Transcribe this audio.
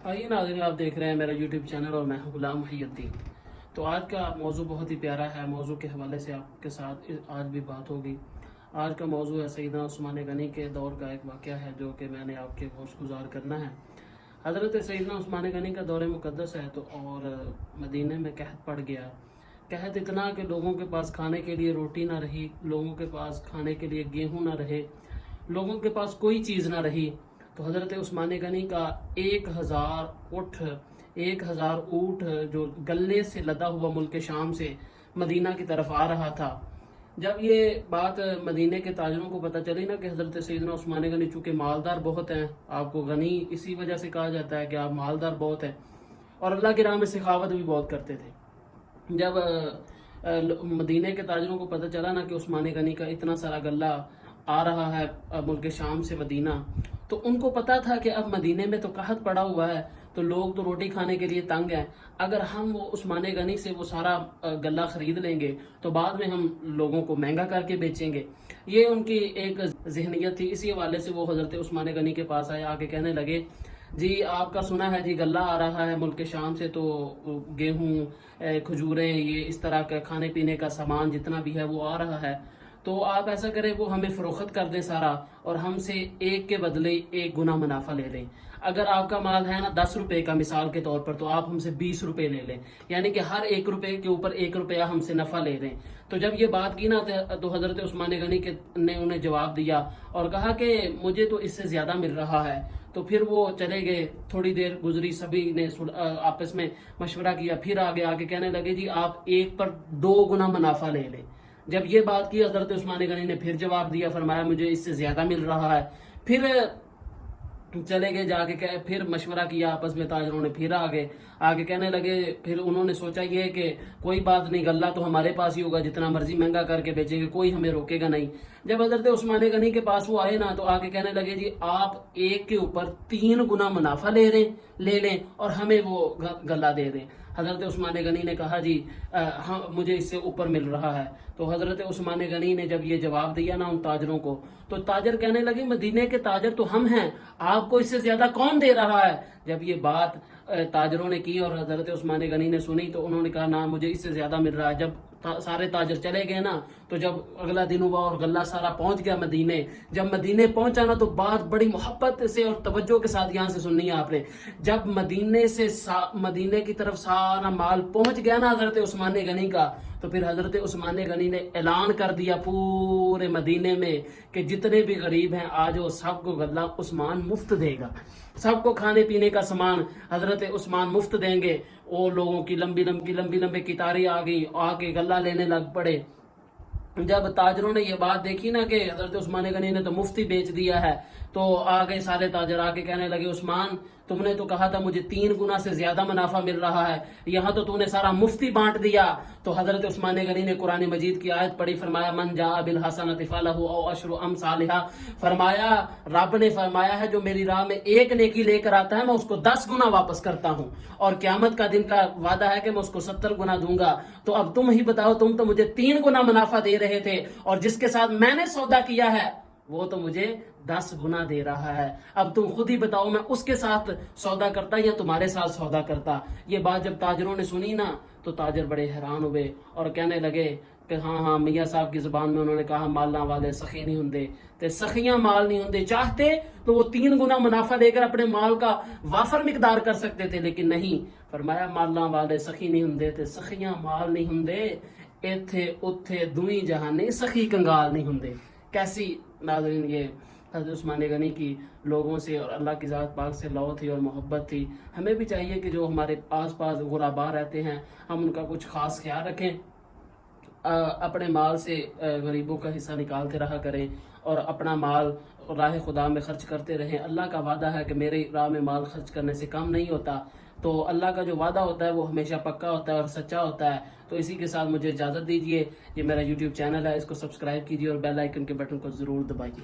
آئیے ناظرین، آپ دیکھ رہے ہیں میرا یوٹیوب چینل اور میں ہوں غلام محی الدین۔ تو آج کا موضوع بہت ہی پیارا ہے۔ موضوع کے حوالے سے آپ کے ساتھ آج بھی بات ہوگی۔ آج کا موضوع ہے سیدنا عثمان غنی کے دور کا ایک واقعہ ہے جو کہ میں نے آپ کے گوش گزار کرنا ہے۔ حضرت سیدنا عثمان غنی کا دور مقدس ہے تو اور مدینے میں قحط پڑ گیا۔ قحط اتنا کہ لوگوں کے پاس کھانے کے لیے روٹی نہ رہی، لوگوں کے پاس کھانے کے لیے گیہوں نہ رہے، لوگوں کے پاس کوئی چیز نہ رہی۔ تو حضرت عثمان غنی کا 1000 اونٹ جو گلے سے لدا ہوا ملک شام سے مدینہ کی طرف آ رہا تھا۔ جب یہ بات مدینے کے تاجروں کو پتہ چلی نا کہ حضرت سیدنا عثمان غنی چونکہ مالدار بہت ہیں، آپ کو غنی اسی وجہ سے کہا جاتا ہے کہ آپ مالدار بہت ہیں اور اللہ کی راہ میں سخاوت بھی بہت کرتے تھے۔ جب مدینے کے تاجروں کو پتہ چلا نا کہ عثمان غنی کا اتنا سارا غلہ آ رہا ہے ملک شام سے مدینہ، تو ان کو پتا تھا کہ اب مدینے میں تو قحط پڑا ہوا ہے، تو لوگ تو روٹی کھانے کے لیے تنگ ہیں۔ اگر ہم وہ عثمان غنی سے وہ سارا غلہ خرید لیں گے تو بعد میں ہم لوگوں کو مہنگا کر کے بیچیں گے۔ یہ ان کی ایک ذہنیت تھی۔ اسی حوالے سے وہ حضرت عثمان غنی کے پاس آئے، آ کے کہنے لگے جی آپ کا سنا ہے جی غلہ آ رہا ہے ملک شام سے، تو گیہوں، کھجوریں، یہ اس طرح کا کھانے پینے کا سامان جتنا بھی ہے وہ آ رہا ہے، تو آپ ایسا کریں وہ ہمیں فروخت کر دیں سارا، اور ہم سے ایک کے بدلے 1 گنا منافع لے لیں۔ اگر آپ کا مال ہے نا 10 روپے کا مثال کے طور پر، تو آپ ہم سے 20 روپے لے لیں، یعنی کہ ہر 1 روپے کے اوپر 1 روپیہ ہم سے نفع لے لیں۔ تو جب یہ بات کی نا تو حضرت عثمان غنی نے انہیں جواب دیا اور کہا کہ مجھے تو اس سے زیادہ مل رہا ہے۔ تو پھر وہ چلے گئے، تھوڑی دیر گزری، سبھی نے آپس میں مشورہ کیا، پھر آگے کہنے لگے جی آپ 1 پر 2 گنا منافع لے لیں۔ جب یہ بات کی حضرت عثمان غنی نے پھر جواب دیا، فرمایا مجھے اس سے زیادہ مل رہا ہے۔ پھر چلے گئے، جا کے پھر مشورہ کیا آپس میں تاجروں نے، پھر آگے کہنے لگے، پھر انہوں نے سوچا یہ کہ کوئی بات نہیں، غلہ تو ہمارے پاس ہی ہوگا، جتنا مرضی مہنگا کر کے بیچیں گے، کوئی ہمیں روکے گا نہیں۔ جب حضرت عثمان غنی کے پاس وہ آئے نا تو آگے کہنے لگے جی آپ 1 کے اوپر 3 گنا منافع لے لیں اور ہمیں وہ غلہ دے دیں۔ حضرت عثمان غنی نے کہا جی مجھے اس سے اوپر مل رہا ہے۔ تو حضرت عثمان غنی نے جب یہ جواب دیا نا ان تاجروں کو، تو تاجر کہنے لگے مدینے کے تاجر تو ہم ہیں، آپ کو اس سے زیادہ کون دے رہا ہے؟ جب یہ بات تاجروں نے کی اور حضرت عثمان غنی نے سنی تو انہوں نے کہا نا مجھے اس سے زیادہ مل رہا ہے۔ جب سارے تاجر چلے گئے نا تو جب اگلا دن ہوا اور غلہ سارا پہنچ گیا مدینے، جب مدینے پہنچا نا تو بات بڑی محبت سے اور توجہ کے ساتھ یہاں سے سننی ہے آپ نے، جب مدینے کی طرف سارا مال پہنچ گیا نا حضرت عثمان غنی کا، تو پھر حضرت عثمان غنی نے اعلان کر دیا پورے مدینے میں کہ جتنے بھی غریب ہیں آج وہ سب کو غلہ عثمان مفت دے گا، سب کو کھانے پینے کا سامان حضرت عثمان مفت دیں گے۔ اور لوگوں کی لمبی قطاریں آ گئی، آ کے غلہ لینے لگ پڑے۔ جب تاجروں نے یہ بات دیکھی نا کہ حضرت عثمان غنی نے تو مفتی بیچ دیا ہے، تو آگے سارے تاجر آ کے کہنے لگے عثمان تم نے تو کہا تھا مجھے 3 گنا سے زیادہ منافع مل رہا ہے، یہاں تو نے سارا مفتی بانٹ دیا۔ تو حضرت عثمان غنی نے قرآن مجید کی آیت پڑھی، فرمایا من جاء بالحسنۃ فلہ عشر امثالھا، فرمایا رب نے فرمایا ہے جو میری راہ میں 1 نیکی لے کر آتا ہے میں اس کو 10 گنا واپس کرتا ہوں، اور قیامت کا دن کا وعدہ ہے کہ میں اس کو 70 گنا دوں گا۔ تو اب تم ہی بتاؤ، تم تو مجھے 3 گنا منافع دے رہے تھے اور جس کے ساتھ میں نے سودا کیا ہے وہ تو مجھے 10 گنا دے رہا ہے۔ اب تم خود ہی بتاؤ میں اس کے ساتھ سودا کرتا یا تمہارے ساتھ سودا کرتا۔ یہ بات جب تاجروں نے سنی نا تو تاجر بڑے حیران ہوئے اور کہنے لگے کہ ہاں میاں صاحب کی زبان میں انہوں نے کہا مالاں والے سخی نہیں ہوندے، تے سخیاں مال نہیں ہوندے، چاہتے تو وہ 3 گنا منافع لے کر اپنے مال کا وافر مقدار کر سکتے تھے، لیکن نہیں، فرمایا مالاں والے سخی نہیں ہوندے تے سخیاں مال نہیں ہوندے، ایتھے اتھے دوئی جہانے سخی کنگال نہیں ہوندے۔ کیسی ناظرین یہ حضرت عثمان غنی کی لوگوں سے اور اللہ کی ذات پاک سے لو تھی اور محبت تھی۔ ہمیں بھی چاہیے کہ جو ہمارے آس پاس غربا رہتے ہیں ہم ان کا کچھ خاص خیال رکھیں، اپنے مال سے غریبوں کا حصہ نکالتے رہا کریں اور اپنا مال راہ خدا میں خرچ کرتے رہیں۔ اللہ کا وعدہ ہے کہ میری راہ میں مال خرچ کرنے سے کم نہیں ہوتا، تو اللہ کا جو وعدہ ہوتا ہے وہ ہمیشہ پکا ہوتا ہے اور سچا ہوتا ہے۔ تو اسی کے ساتھ مجھے اجازت دیجیے، یہ میرا یوٹیوب چینل ہے، اس کو سبسکرائب کیجیے اور بیل آئیکن کے بٹن کو ضرور دبائیے۔